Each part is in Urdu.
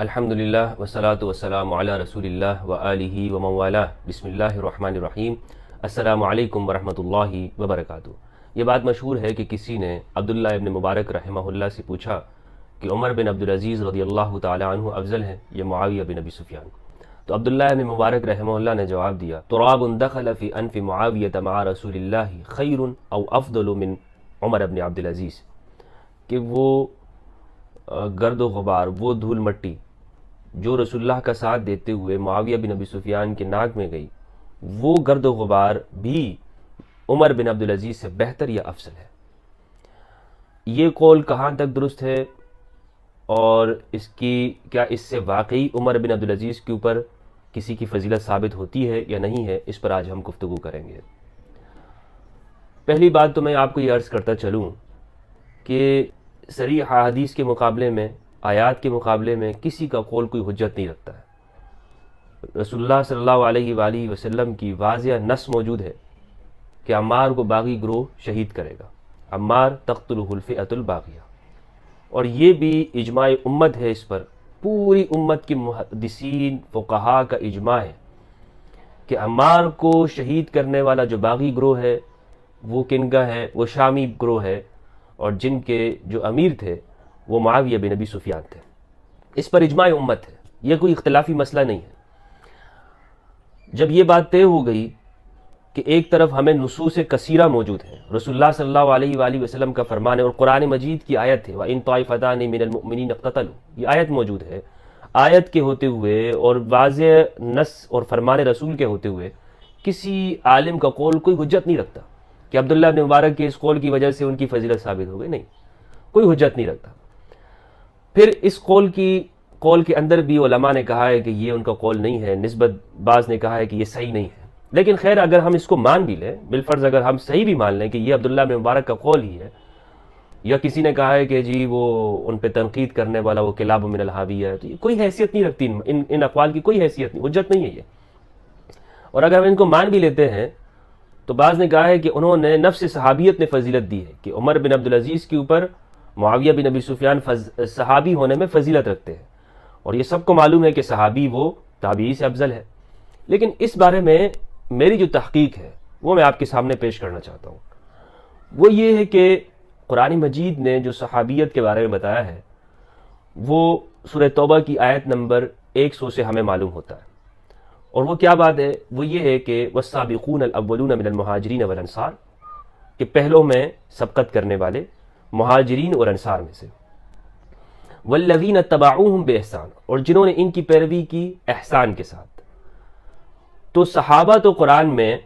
الحمدللہ والصلاة والسلام علی رسول اللہ وآلہ ومن والاه بسم اللہ الرحمن الرحیم۔ السلام علیکم ورحمۃ اللہ وبرکاتہ۔ یہ بات مشہور ہے کہ کسی نے عبداللہ ابن مبارک رحمہ اللہ سے پوچھا کہ عمر بن عبدالعزیز رضی اللہ تعالی عنہ افضل ہے یا معاویہ بن ابی سفیان؟ تو عبداللہ ابن مبارک رحمہ اللہ نے جواب دیا، تراب دخل فی انف معاویہ مع رسول اللہ خیر او افضل من عمر بن عبدالعزیز، کہ وہ گرد و غبار، وہ دھول مٹی جو رسول اللہ کا ساتھ دیتے ہوئے معاویہ بن ابی سفیان کے ناک میں گئی، وہ گرد و غبار بھی عمر بن عبدالعزیز سے بہتر یا افضل ہے۔ یہ قول کہاں تک درست ہے اور اس سے واقعی عمر بن عبدالعزیز کے اوپر کسی کی فضیلت ثابت ہوتی ہے یا نہیں ہے، اس پر آج ہم گفتگو کریں گے۔ پہلی بات تو میں آپ کو یہ عرض کرتا چلوں کہ صریح احادیث کے مقابلے میں، آیات کے مقابلے میں کسی کا قول کوئی حجت نہیں رکھتا ہے۔ رسول اللہ صلی اللہ علیہ وآلہ وسلم کی واضح نص موجود ہے کہ عمار کو باغی گروہ شہید کرے گا، عمار تقتلہ الفئۃ الباغیہ، اور یہ بھی اجماع امت ہے، اس پر پوری امت کے محدثین فقہاء کا اجماع ہے کہ عمار کو شہید کرنے والا جو باغی گروہ ہے وہ کن کا ہے؟ وہ شامی گروہ ہے، اور جن کے جو امیر تھے وہ معاویہ بن ابی سفیان تھے۔ اس پر اجماع امت ہے، یہ کوئی اختلافی مسئلہ نہیں ہے۔ جب یہ بات طے ہو گئی کہ ایک طرف ہمیں نصوص کثیرہ موجود ہیں، رسول اللہ صلی اللہ علیہ وآلہ وسلم کا فرمان ہے اور قرآن مجید کی آیت ہے، وَإِن طَائِفَتَانِ مِنَ الْمُؤْمِنِينَ اقْتَتَلُوا، یہ آیت موجود ہے۔ آیت کے ہوتے ہوئے اور واضح نص اور فرمان رسول کے ہوتے ہوئے کسی عالم کا قول کوئی حجت نہیں رکھتا کہ عبداللہ بن مبارک کے اس قول کی وجہ سے ان کی فضیلت ثابت ہو گئی، نہیں، کوئی حجت نہیں رکھتا۔ پھر اس قول کے اندر بھی علماء نے کہا ہے کہ یہ ان کا قول نہیں ہے، نسبت بعض نے کہا ہے کہ یہ صحیح نہیں ہے، لیکن خیر اگر ہم اس کو مان بھی لیں، بالفرض اگر ہم صحیح بھی مان لیں کہ یہ عبداللہ بن مبارک کا قول ہی ہے، یا کسی نے کہا ہے کہ جی وہ ان پہ تنقید کرنے والا وہ کلاب من الحاویہ ہے، تو یہ کوئی حیثیت نہیں رکھتی، ان اقوال کی کوئی حیثیت نہیں، حجت نہیں ہے یہ۔ اور اگر ہم ان کو مان بھی لیتے ہیں تو بعض نے کہا ہے کہ انہوں نے نفس صحابیت نے فضیلت دی ہے کہ عمر بن عبدالعزیز کے اوپر معاویہ بن ابی سفیان صحابی ہونے میں فضیلت رکھتے ہیں، اور یہ سب کو معلوم ہے کہ صحابی وہ تابعی سے افضل ہے۔ لیکن اس بارے میں میری جو تحقیق ہے وہ میں آپ کے سامنے پیش کرنا چاہتا ہوں، وہ یہ ہے کہ قرآن مجید نے جو صحابیت کے بارے میں بتایا ہے وہ سورہ توبہ کی آیت نمبر 100 سے ہمیں معلوم ہوتا ہے، اور وہ کیا بات ہے؟ وہ یہ ہے کہ والسابقون الاولون من المہاجرین والانصار، کہ پہلوں میں سبقت کرنے والے مہاجرین اور انصار میں سے، والذین اتبعوہم باحسان، اور جنہوں نے ان کی پیروی کی احسان کے ساتھ۔ تو صحابہ تو قرآن میں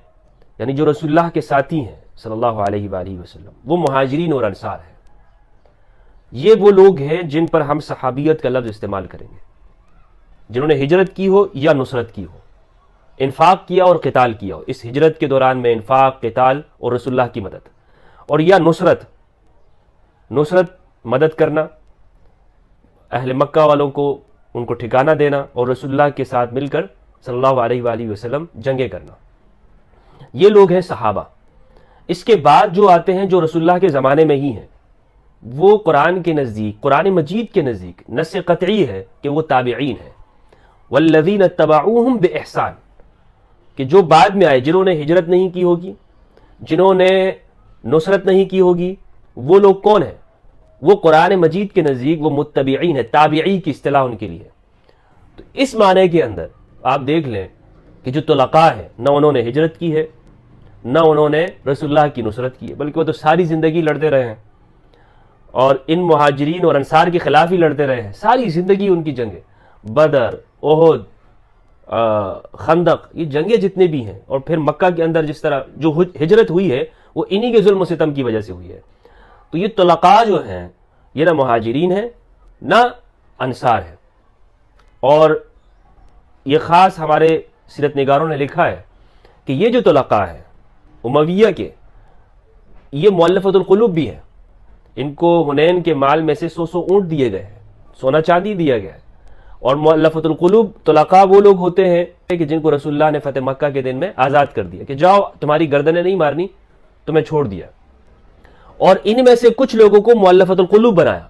یعنی جو رسول اللہ کے ساتھی ہیں صلی اللہ علیہ وآلہ وسلم، وہ مہاجرین اور انصار ہیں۔ یہ وہ لوگ ہیں جن پر ہم صحابیت کا لفظ استعمال کریں گے، جنہوں نے ہجرت کی ہو یا نصرت کی ہو، انفاق کیا اور قتال کیا ہو، اس ہجرت کے دوران میں انفاق، قتال اور رسول اللہ کی مدد، اور یا نصرت مدد کرنا، اہل مکہ والوں کو ان کو ٹھکانہ دینا اور رسول اللہ کے ساتھ مل کر صلی اللہ علیہ وآلہ وسلم جنگیں کرنا، یہ لوگ ہیں صحابہ۔ اس کے بعد جو آتے ہیں جو رسول اللہ کے زمانے میں ہی ہیں، وہ قرآن کے نزدیک، قرآن مجید کے نزدیک نص قطعی ہے کہ وہ تابعین ہیں، والذین اتبعوہم باحسان، کہ جو بعد میں آئے، جنہوں نے ہجرت نہیں کی ہوگی، جنہوں نے نصرت نہیں کی ہوگی، وہ لوگ کون ہیں؟ وہ قرآن مجید کے نزدیک وہ متبعین ہے، تابعی کی اصطلاح ان کے لیے۔ تو اس معنی کے اندر آپ دیکھ لیں کہ جو طلقاء ہیں، نہ انہوں نے ہجرت کی ہے، نہ انہوں نے رسول اللہ کی نصرت کی ہے، بلکہ وہ تو ساری زندگی لڑتے رہے ہیں اور ان مہاجرین اور انصار کے خلاف ہی لڑتے رہے ہیں، ساری زندگی ان کی جنگیں، بدر، احد، خندق، یہ جنگیں جتنے بھی ہیں، اور پھر مکہ کے اندر جس طرح جو ہجرت ہوئی ہے وہ انہی کے ظلم و ستم کی وجہ سے ہوئی ہے۔ تو یہ طلقاء جو ہیں یہ نہ مہاجرین ہیں نہ انصار ہیں، اور یہ خاص ہمارے سیرت نگاروں نے لکھا ہے کہ یہ جو طلقاء ہیں امویہ کے، یہ مؤلفۃ القلوب بھی ہیں، ان کو حنین کے مال میں سے 100 اونٹ دیے گئے ہیں، سونا چاندی دیا گیا ہے، اور مؤلفۃ القلوب طلقاء وہ لوگ ہوتے ہیں کہ جن کو رسول اللہ نے فتح مکہ کے دن میں آزاد کر دیا کہ جاؤ تمہاری گردنیں نہیں مارنی، تمہیں چھوڑ دیا، اور ان میں سے کچھ لوگوں کو مؤلفۃ القلوب بنایا۔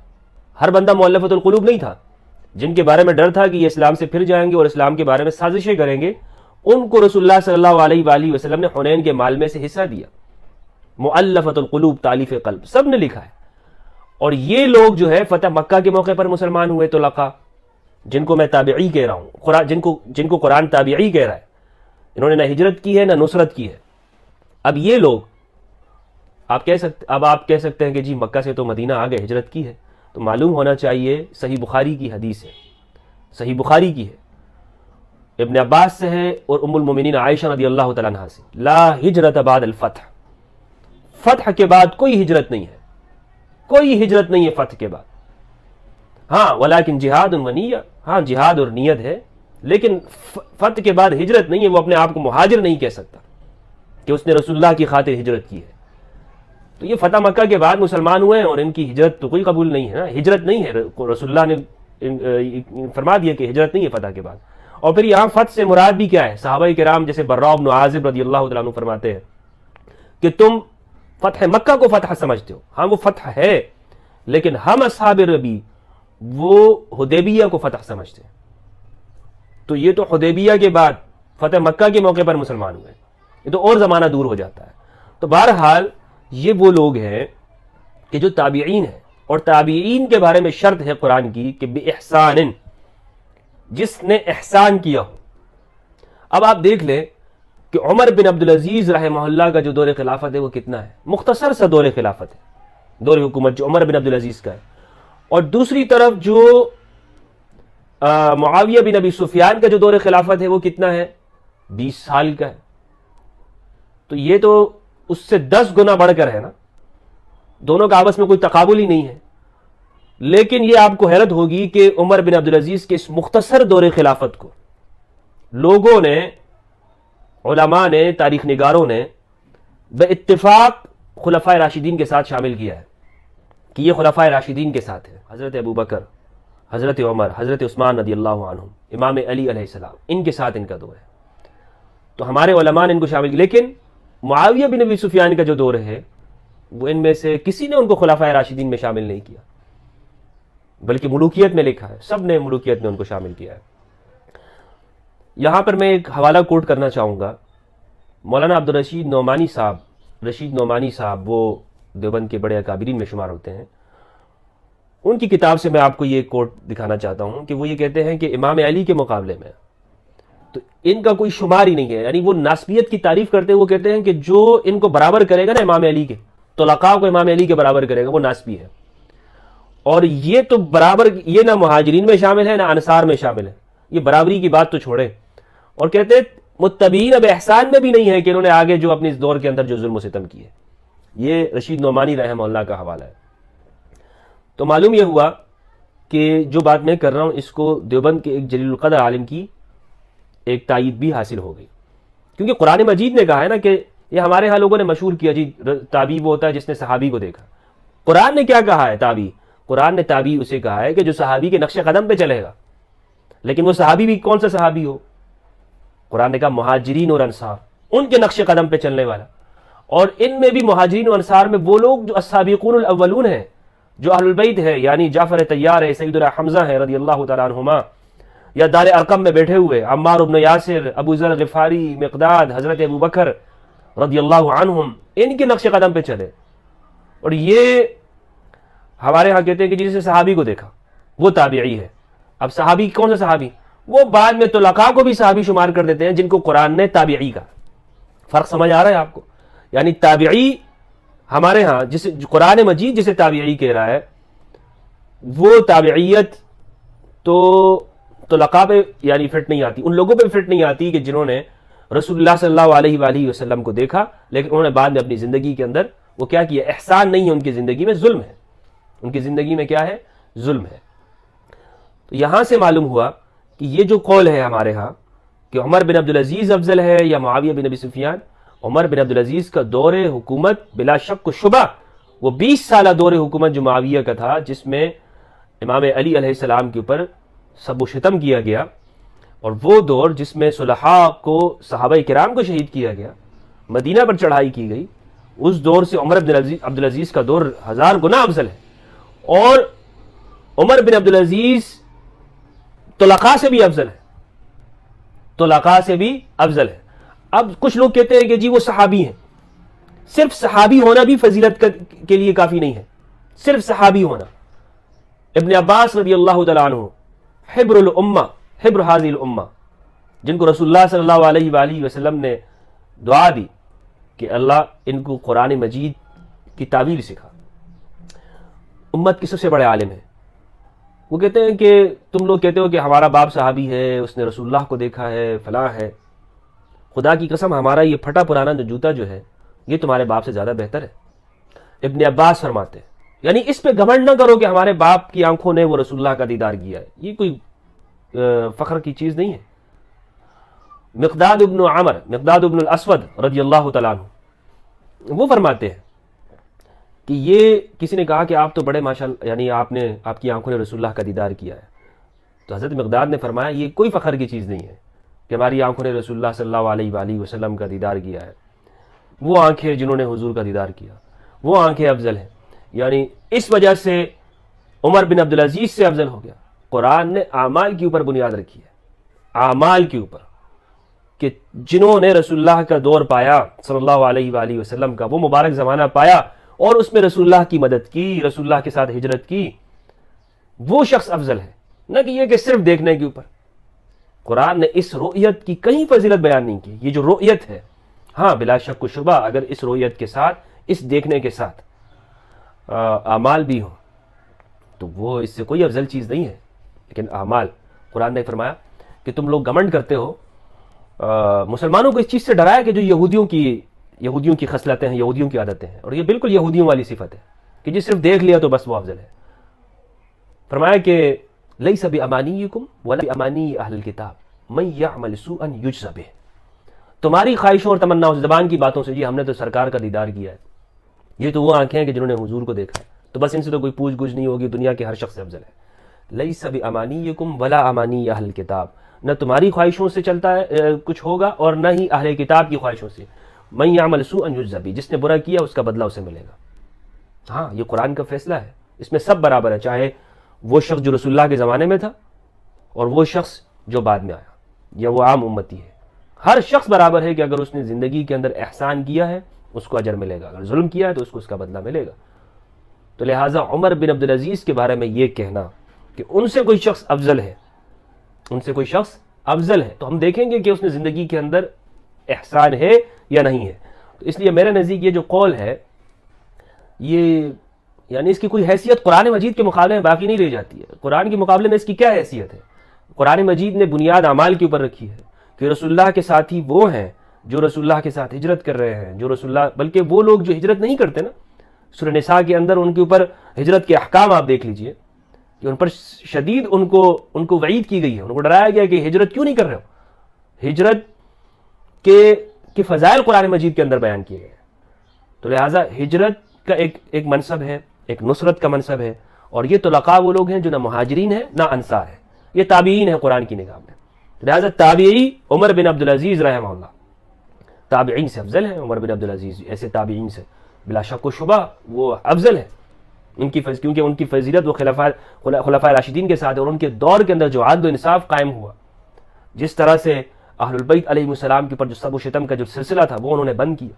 ہر بندہ مؤلفۃ القلوب نہیں تھا، جن کے بارے میں ڈر تھا کہ یہ اسلام سے پھر جائیں گے اور اسلام کے بارے میں سازشیں کریں گے، ان کو رسول اللہ صلی اللہ علیہ وآلہ وسلم نے حنین کے مال میں سے حصہ دیا۔ مؤلفۃ القلوب، تالیف قلب، سب نے لکھا ہے۔ اور یہ لوگ جو ہے فتح مکہ کے موقع پر مسلمان ہوئے، طلقاء، جن کو میں تابعی کہہ رہا ہوں، جن کو قرآن تابعی کہہ رہا ہے، انہوں نے نہ ہجرت کی ہے نہ نصرت کی ہے۔ اب یہ لوگ آپ کہہ سکتے ہیں کہ جی مکہ سے تو مدینہ آ گئے، ہجرت کی ہے، تو معلوم ہونا چاہیے صحیح بخاری کی حدیث ہے، صحیح بخاری کی ہے، ابن عباس سے ہے اور ام المومنین عائشہ رضی اللہ تعالیٰ عنہا سے، لا ہجرت بعد الفتح، فتح کے بعد کوئی ہجرت نہیں ہے، کوئی ہجرت نہیں ہے فتح کے بعد۔ ہاں ولیکن جہاد و نیہ، ہاں جہاد اور نیت ہے، لیکن فتح کے بعد ہجرت نہیں ہے۔ وہ اپنے آپ کو مہاجر نہیں کہہ سکتا کہ اس نے رسول اللہ کی خاطر ہجرت کی ہے۔ تو یہ فتح مکہ کے بعد مسلمان ہوئے ہیں اور ان کی ہجرت تو کوئی قبول نہیں ہے نا، ہجرت نہیں ہے، رسول اللہ نے فرما دیا کہ ہجرت نہیں ہے فتح کے بعد۔ اور پھر یہاں فتح سے مراد بھی کیا ہے؟ صحابہ کرام جیسے براء بن عازب رضی اللہ تعالیٰ عنہ فرماتے ہیں کہ تم فتح مکہ کو فتح سمجھتے ہو، ہاں وہ فتح ہے، لیکن ہم اصحاب ربی وہ حدیبیہ کو فتح سمجھتے ہیں۔ تو یہ تو حدیبیہ کے بعد فتح مکہ کے موقع پر مسلمان ہوئے، یہ تو اور زمانہ دور ہو جاتا ہے۔ تو بہرحال یہ وہ لوگ ہیں کہ جو تابعین ہیں، اور تابعین کے بارے میں شرط ہے قرآن کی کہ بِإِحْسَانٍ، جس نے احسان کیا ہو۔ اب آپ دیکھ لیں کہ عمر بن عبدالعزیز رحمہ اللہ کا جو دور خلافت ہے وہ کتنا ہے، مختصر سا دور خلافت ہے، دور حکومت جو عمر بن عبدالعزیز کا ہے۔ اور دوسری طرف جو معاویہ بن ابی سفیان کا جو دور خلافت ہے وہ کتنا ہے، 20 سال کا ہے۔ تو یہ تو اس سے 10 گنا بڑھ کر ہے نا، دونوں کا آپس میں کوئی تقابل ہی نہیں ہے۔ لیکن یہ آپ کو حیرت ہوگی کہ عمر بن عبدالعزیز کے اس مختصر دور خلافت کو لوگوں نے، علماء نے، تاریخ نگاروں نے بے اتفاق خلفائے راشدین کے ساتھ شامل کیا ہے کہ یہ خلفائے راشدین کے ساتھ ہے، حضرت ابو بکر، حضرت عمر، حضرت عثمان رضی اللہ عنہ، امام علی علیہ السلام، ان کے ساتھ ان کا دور ہے۔ تو ہمارے علماء نے ان کو شامل کیا، لیکن معاویہ بن ابی سفیان کا جو دور ہے وہ ان میں سے کسی نے ان کو خلفائے راشدین میں شامل نہیں کیا، بلکہ ملوکیت میں لکھا ہے، سب نے ملوکیت میں ان کو شامل کیا ہے۔ یہاں پر میں ایک حوالہ کوٹ کرنا چاہوں گا، مولانا عبدالرشید نعمانی صاحب، رشید نعمانی صاحب، وہ دیوبند کے بڑے اکابرین میں شمار ہوتے ہیں، ان کی کتاب سے میں آپ کو یہ کوٹ دکھانا چاہتا ہوں کہ وہ یہ کہتے ہیں کہ امام علی کے مقابلے میں تو ان کا کوئی شمار ہی نہیں ہے، یعنی وہ ناسبیت کی تعریف کرتے ہیں، وہ کہتے ہیں کہ جو ان کو برابر کرے گا نا امام علی کے، طلقاء کو امام علی کے برابر کرے گا، وہ ناسبی ہے۔ اور یہ تو برابر، یہ نہ مہاجرین میں شامل ہے نہ انصار میں شامل ہے، یہ برابری کی بات تو چھوڑیں۔ اور کہتے ہیں متبعین اب احسان میں بھی نہیں ہے کہ انہوں نے آگے جو اپنے اس دور کے اندر جو ظلم و ستم کیے۔ یہ رشید نعمانی رحمہ اللہ کا حوالہ ہے۔ تو معلوم یہ ہوا کہ جو بات میں کر رہا ہوں اس کو دیوبند کے ایک جلیل القدر عالم کی ایک تائید بھی حاصل ہو گئی، کیونکہ قرآن مجید نے کہا ہے نا کہ یہ ہمارے ہاں لوگوں نے مشہور کیا جی تابعی وہ ہوتا ہے جس نے صحابی کو دیکھا۔ قرآن نے کیا کہا ہے تابعی؟ قرآن نے تابعی اسے کہا ہے کہ جو صحابی کے نقش قدم پہ چلے گا، لیکن وہ صحابی بھی کون سا صحابی ہو؟ قرآن نے کہا مہاجرین اور انصار، ان کے نقش قدم پہ چلنے والا۔ اور ان میں بھی مہاجرین و انصار میں وہ لوگ جو السابقون الاولون ہیں، جو اہل البیت ہے، یعنی جعفر طیار ہے، سیدنا حمزہ ہے رضی اللہ تعالیٰ عنہما، یا دار ارقم میں بیٹھے ہوئے عمار بن یاسر، ابو ذر غفاری، مقداد، حضرت ابو بکر رضی اللہ عنہم، ان کے نقش قدم پہ چلے۔ اور یہ ہمارے ہاں کہتے ہیں کہ جسے صحابی کو دیکھا وہ تابعی ہے۔ اب صحابی کون سا صحابی؟ وہ بعد میں طلقاء کو بھی صحابی شمار کر دیتے ہیں جن کو قرآن نے تابعی کا۔ فرق سمجھ آ رہا ہے آپ کو؟ یعنی تابعی ہمارے ہاں جسے قرآن مجید جسے تابعی کہہ رہا ہے، وہ تابعیت تو طلقاء پہ یعنی فٹ نہیں آتی، ان لوگوں پہ فٹ نہیں آتی کہ جنہوں نے رسول اللہ صلی اللہ علیہ وآلہ وسلم کو دیکھا لیکن انہوں نے بعد میں اپنی زندگی کے اندر وہ کیا کیا؟ احسان نہیں ہے، ان کی زندگی میں ظلم ہے، ان کی زندگی میں کیا ہے؟ ظلم ہے۔ تو یہاں سے معلوم ہوا کہ یہ جو قول ہے ہمارے ہاں کہ عمر بن عبدالعزیز افضل ہے یا معاویہ بن ابی سفیان، عمر بن عبدالعزیز کا دور حکومت بلا شک و شبہ وہ 20 سالہ دور حکومت جو معاویہ کا تھا، جس میں امام علی علیہ السلام کے اوپر سب و شتم کیا گیا، اور وہ دور جس میں صلحاء کو، صحابہ کرام کو شہید کیا گیا، مدینہ پر چڑھائی کی گئی، اس دور سے عمر بن عبدالعزیز کا دور 1000 گنا افضل ہے۔ اور عمر بن عبدالعزیز طلقاء سے بھی افضل ہے، طلقاء سے بھی افضل ہے۔ اب کچھ لوگ کہتے ہیں کہ جی وہ صحابی ہیں، صرف صحابی ہونا بھی فضیلت کے لیے کافی نہیں ہے، صرف صحابی ہونا۔ ابن عباس رضی اللہ تعالیٰ عنہ حبر الامہ، حبر حاضی الامہ، جن کو رسول اللہ صلی اللہ علیہ وآلہ وسلم نے دعا دی کہ اللہ ان کو قرآن مجید کی تعویل سکھا، امت کے سب سے بڑے عالم ہیں۔ وہ کہتے ہیں کہ تم لوگ کہتے ہو کہ ہمارا باپ صحابی ہے، اس نے رسول اللہ کو دیکھا ہے، فلاں ہے، خدا کی قسم ہمارا یہ پھٹا پرانا جو جوتا جو ہے یہ تمہارے باپ سے زیادہ بہتر ہے۔ ابن عباس فرماتے ہیں یعنی اس پہ گھمنڈ نہ کرو کہ ہمارے باپ کی آنکھوں نے وہ رسول اللہ کا دیدار کیا ہے، یہ کوئی فخر کی چیز نہیں ہے۔ مقداد ابن عمر، مقداد ابن الاسود رضی اللہ تعالیٰ عنہ، وہ فرماتے ہیں کہ یہ کسی نے کہا کہ آپ تو بڑے ماشاءاللہ، یعنی آپ کی آنکھوں نے رسول اللہ کا دیدار کیا ہے، تو حضرت مقداد نے فرمایا یہ کوئی فخر کی چیز نہیں ہے کہ ہماری آنکھوں نے رسول اللہ صلی اللہ علیہ وآلہ وسلم کا دیدار کیا ہے، وہ آنکھیں جنہوں نے حضور کا دیدار کیا وہ آنکھیں افضل ہیں۔ یعنی اس وجہ سے عمر بن عبدالعزیز سے افضل ہو گیا۔ قرآن نے اعمال کے اوپر بنیاد رکھی ہے، اعمال کے اوپر، کہ جنہوں نے رسول اللہ کا دور پایا صلی اللہ علیہ وآلہ وسلم کا، وہ مبارک زمانہ پایا اور اس میں رسول اللہ کی مدد کی، رسول اللہ کے ساتھ ہجرت کی، وہ شخص افضل ہے، نہ کہ یہ کہ صرف دیکھنے کے اوپر۔ قرآن نے اس رؤیت کی کہیں فضیلت بیان نہیں کی۔ یہ جو رؤیت ہے، ہاں بلا شک و شبہ اگر اس رؤیت کے ساتھ، اس دیکھنے کے ساتھ اعمال بھی ہوں تو وہ اس سے کوئی افضل چیز نہیں ہے، لیکن اعمال، قرآن نے فرمایا کہ تم لوگ گھمنڈ کرتے ہو، مسلمانوں کو اس چیز سے ڈرایا کہ جو یہودیوں کی خصلتیں ہیں، یہودیوں کی عادتیں ہیں، اور یہ بالکل یہودیوں والی صفت ہے کہ جس صرف دیکھ لیا تو بس وہ افضل ہے۔ فرمایا کہ لیس بامانیکم ولا بامانی اہل الکتاب من یعمل سوءا یجز بہ، تمہاری خواہشوں اور تمناؤں سے، زبان کی باتوں سے، جی ہم نے تو سرکار کا دیدار کیا ہے، یہ تو وہ آنکھیں ہیں کہ جنہوں نے حضور کو دیکھا ہے، تو بس ان سے تو کوئی پوچھ گچھ نہیں ہوگی، دنیا کے ہر شخص سے افضل ہے۔ لیس بامانیکم ولا امانی اہل الکتاب، نہ تمہاری خواہشوں سے چلتا ہے کچھ ہوگا اور نہ ہی اہل کتاب کی خواہشوں سے۔ من یعمل سوءا یجز بہ، جس نے برا کیا اس کا بدلہ اسے ملے گا۔ ہاں یہ قرآن کا فیصلہ ہے، اس میں سب برابر ہے، چاہے وہ شخص جو رسول اللہ کے زمانے میں تھا اور وہ شخص جو بعد میں آیا، یا وہ عام امتی ہے، ہر شخص برابر ہے کہ اگر اس نے زندگی کے اندر احسان کیا ہے اس کو اجر ملے گا، اگر ظلم کیا ہے تو اس کو اس کا بدلہ ملے گا۔ تو لہٰذا عمر بن عبدالعزیز کے بارے میں یہ کہنا کہ ان سے کوئی شخص افضل ہے، ان سے کوئی شخص افضل ہے، تو ہم دیکھیں گے کہ اس نے زندگی کے اندر احسان ہے یا نہیں ہے۔ تو اس لیے میرے نزدیک یہ جو قول ہے، یہ یعنی اس کی کوئی حیثیت قرآن مجید کے مقابلے میں باقی نہیں رہ جاتی ہے۔ قرآن کے مقابلے میں اس کی کیا حیثیت ہے؟ قرآن مجید نے بنیاد اعمال کے اوپر رکھی ہے کہ رسول اللہ کے ساتھی وہ ہیں جو رسول اللہ کے ساتھ ہجرت کر رہے ہیں، جو رسول اللہ، بلکہ وہ لوگ جو ہجرت نہیں کرتے نا، سورہ نساء کے اندر ان کے اوپر ہجرت کے احکام آپ دیکھ لیجئے کہ ان پر شدید ان کو وعید کی گئی ہے، ان کو ڈرایا گیا کہ ہجرت کیوں نہیں کر رہے ہو، ہجرت کے فضائل قرآن مجید کے اندر بیان کیے گئے۔ تو لہٰذا ہجرت کا ایک منصب ہے، ایک نصرت کا منصب ہے، اور یہ طلقاء وہ لوگ ہیں جو نہ مہاجرین ہیں نہ انصار ہیں، یہ تابعین ہیں قرآن کی نگاہ میں۔ لہٰذا تابعی عمر بن عبدالعزیز رحمہ اللہ تابعین سے افضل ہیں۔ عمر بن عبدالعزیز ایسے تابعین سے بلا شک و شبہ وہ افضل ہیں، کیونکہ ان کی فضیلت وہ خلفاء راشدین کے ساتھ ہے، اور ان کے دور کے اندر جو عدل و انصاف قائم ہوا، جس طرح سے اہل البیت علیہ السلام کے اوپر جو سب و شتم کا جو سلسلہ تھا وہ انہوں نے بند کیا،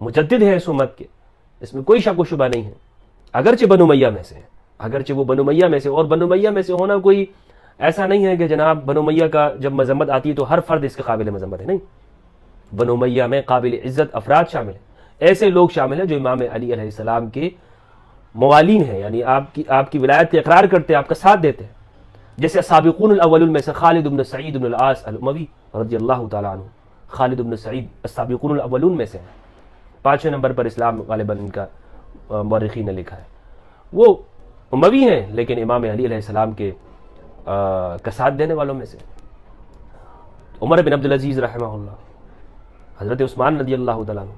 مجدد ہے اس امت کے، اس میں کوئی شک و شبہ نہیں ہے، اگرچہ بنو امیہ میں سے، اگرچہ وہ بنو امیہ میں سے، اور بنو امیہ میں سے ہونا کوئی ایسا نہیں ہے کہ جناب بنو امیہ کا جب مذمت آتی ہے تو ہر فرد اس کے قابل مذمت ہے، نہیں، بنو امیہ میں قابل عزت افراد شامل ہیں، ایسے لوگ شامل ہیں جو امام علی علیہ السلام کے موالین ہیں، یعنی آپ کی ولایت کے اقرار کرتے ہیں، آپ کا ساتھ دیتے ہیں، جیسے سابقون الاولون میں سے خالد بن سعید بن العاص الاموی رضی اللہ تعالیٰ عنہ، خالد بن سعید السابقون الاولون میں سے ہیں، 5ویں نمبر پر اسلام غالباً ان کا مورخین نے لکھا ہے، وہ اموی ہیں لیکن امام علی علیہ السلام کے کا ساتھ دینے والوں میں سے۔ عمر بن عبدالعزیز رحمہ اللہ، حضرت عثمان رضی اللہ تعالیٰ عنہ،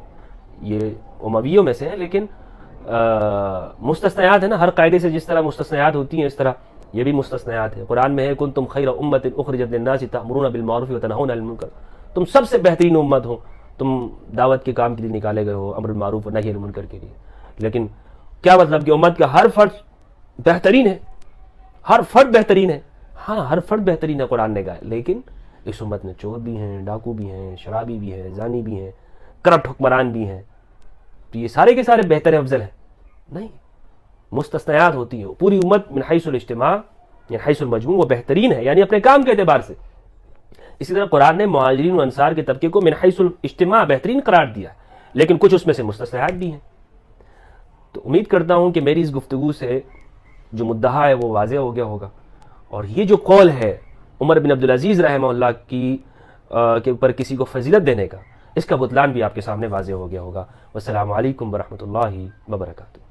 یہ امویوں میں سے ہیں، لیکن مستثنیات ہے نا، ہر قاعدے سے جس طرح مستثنیات ہوتی ہیں اس طرح یہ بھی مستثنیات ہے۔ قرآن میں ہے کنتم خیر امت اخرجت للناس تأمرون بالمعروف وتنہون عن المنکر، تم سب سے بہترین امت ہو، تم دعوت کے کام کے لیے نکالے گئے ہو، امر بالمعروف و نہی عن المنکر کے لیے۔ لیکن کیا مطلب کہ امت کا ہر فرد بہترین ہے، ہر فرد بہترین ہے، ہاں ہر فرد بہترین ہے قرآن نے کہا ہے، لیکن اس امت میں چور بھی ہیں، ڈاکو بھی ہیں، شرابی بھی ہیں، زانی بھی ہیں، کرپٹ حکمران بھی ہیں، تو یہ سارے کے سارے بہتر افضل ہیں؟ نہیں، مستثنیات ہوتی ہیں. پوری امت من حیث الاجتماع یعنی حیث المجموع وہ بہترین ہے، یعنی اپنے کام کے اعتبار سے. اسی طرح قرآن نے مہاجرین و انصار کے طبقے کو من حیث الاجتماع بہترین قرار دیا ہے، لیکن کچھ اس میں سے مستثنیات بھی ہیں. تو امید کرتا ہوں کہ میری اس گفتگو سے جو مدعا ہے وہ واضح ہو گیا ہوگا، اور یہ جو قول ہے عمر بن عبدالعزیز رحمہ اللہ کی کے اوپر کسی کو فضیلت دینے کا، اس کا بطلان بھی آپ کے سامنے واضح ہو گیا ہوگا. والسلام علیکم ورحمۃ اللہ وبرکاتہ.